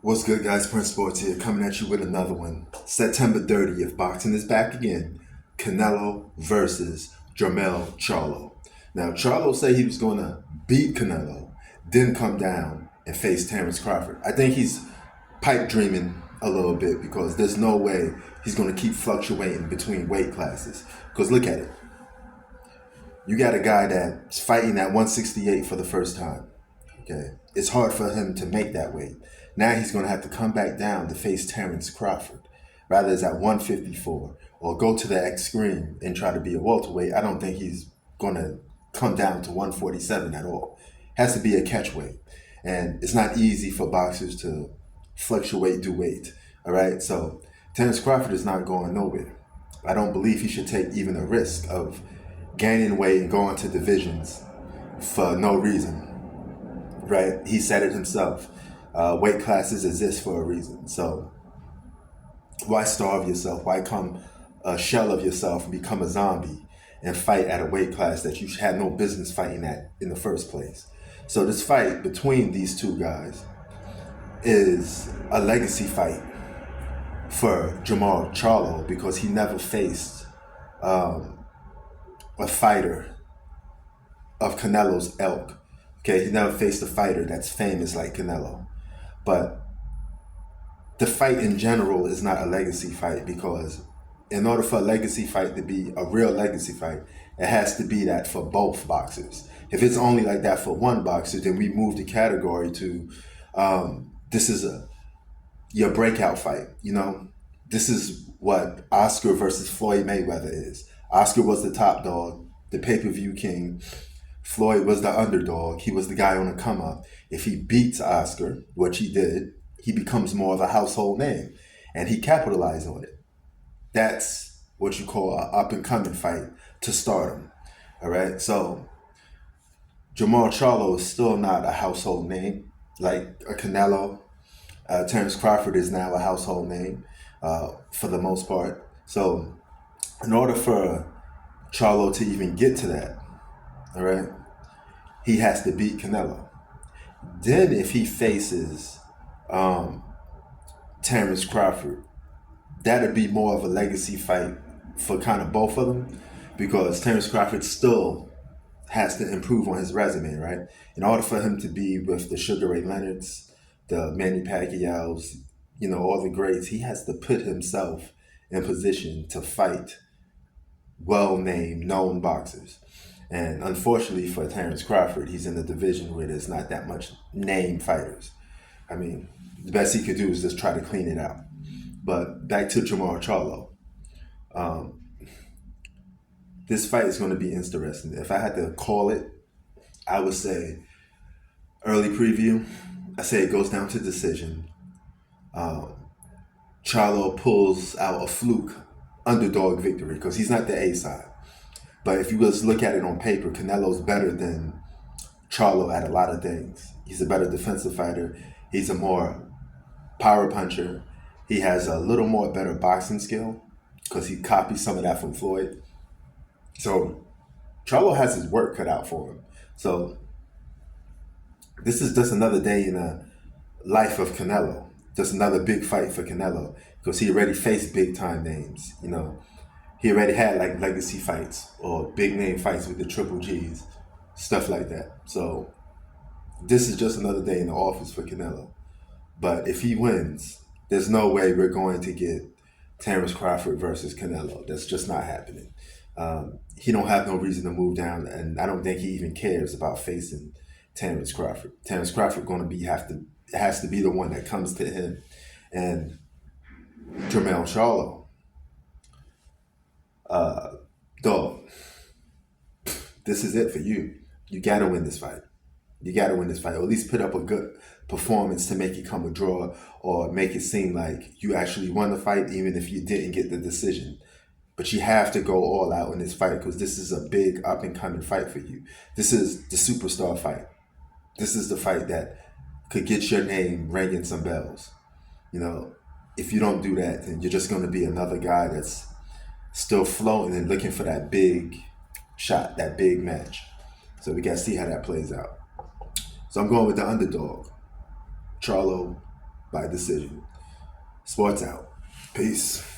What's good, guys? Prince Sports here, coming at you with another one. September 30th, boxing is back again. Canelo versus Jermall Charlo. Now, Charlo said he was going to beat Canelo, then come down and face Terrence Crawford. I think he's pipe dreaming a little bit because there's no way he's going to keep fluctuating between weight classes. Because look at it. You got a guy that's fighting at 168 for the first time. Okay, it's hard for him to make that weight. Now he's going to have to come back down to face Terrence Crawford. Rather it's at 154 or go to the extreme and try to be a welterweight. I don't think he's going to come down to 147 at all. Has to be a catch weight. And it's not easy for boxers to fluctuate due weight. All right, so Terrence Crawford is not going nowhere. I don't believe he should take even a risk of gaining weight and going to divisions for no reason. Right? He said it himself. Weight classes exist for a reason. So why starve yourself? Why come a shell of yourself and become a zombie and fight at a weight class that you had no business fighting at in the first place? So this fight between these two guys is a legacy fight for Jermall Charlo because he never faced a fighter of Canelo's ilk. Okay, he never faced a fighter that's famous like Canelo. But the fight in general is not a legacy fight because in order for a legacy fight to be a real legacy fight, it has to be that for both boxers. If it's only like that for one boxer, then we move the category to this is your breakout fight. You know, this is what Oscar versus Floyd Mayweather is. Oscar was the top dog, the pay-per-view king. Floyd was the underdog. He was the guy on the come up. If he beats Oscar, which he did, he becomes more of a household name. And he capitalized on it. That's what you call an up-and-coming fight to stardom. All right? So Jermall Charlo is still not a household name like a Canelo. Terrence Crawford is now a household name for the most part. So in order for Charlo to even get to that, all right, he has to beat Canelo. Then if he faces Terrence Crawford, that'd be more of a legacy fight for kind of both of them because Terrence Crawford still has to improve on his resume, right? In order for him to be with the Sugar Ray Leonards, the Manny Pacquiao's, you know, all the greats, he has to put himself in position to fight well-named, known boxers. And unfortunately for Terrence Crawford, he's in a division where there's not that much name fighters. I mean, the best he could do is just try to clean it out. But back to Jermall Charlo. This fight is going to be interesting. If I had to call it, I would say early preview, I say it goes down to decision. Charlo pulls out a fluke underdog victory because he's not the A side. But if you just look at it on paper, Canelo's better than Charlo at a lot of things. He's a better defensive fighter. He's a more power puncher. He has a little more better boxing skill because he copies some of that from Floyd. So Charlo has his work cut out for him. So this is just another day in the life of Canelo. Just another big fight for Canelo because he already faced big time names, you know. He already had like legacy fights or big name fights with the Triple G's, stuff like that. So this is just another day in the office for Canelo. But if he wins, there's no way we're going to get Terrence Crawford versus Canelo. That's just not happening. He don't have no reason to move down, and I don't think he even cares about facing Terrence Crawford. Terrence Crawford has to be the one that comes to him. And Jermall Charlo, dog, this is it for you. You gotta win this fight. You gotta win this fight, or at least put up a good performance to make it come a draw, or make it seem like you actually won the fight, even if you didn't get the decision. But you have to go all out in this fight because this is a big up and coming fight for you. This is the superstar fight. This is the fight that could get your name ringing some bells. You know, if you don't do that, then you're just going to be another guy that's still floating and looking for that big shot, that big match. So we got to see how that plays out. So I'm going with the underdog. Charlo by decision. Sports out. Peace.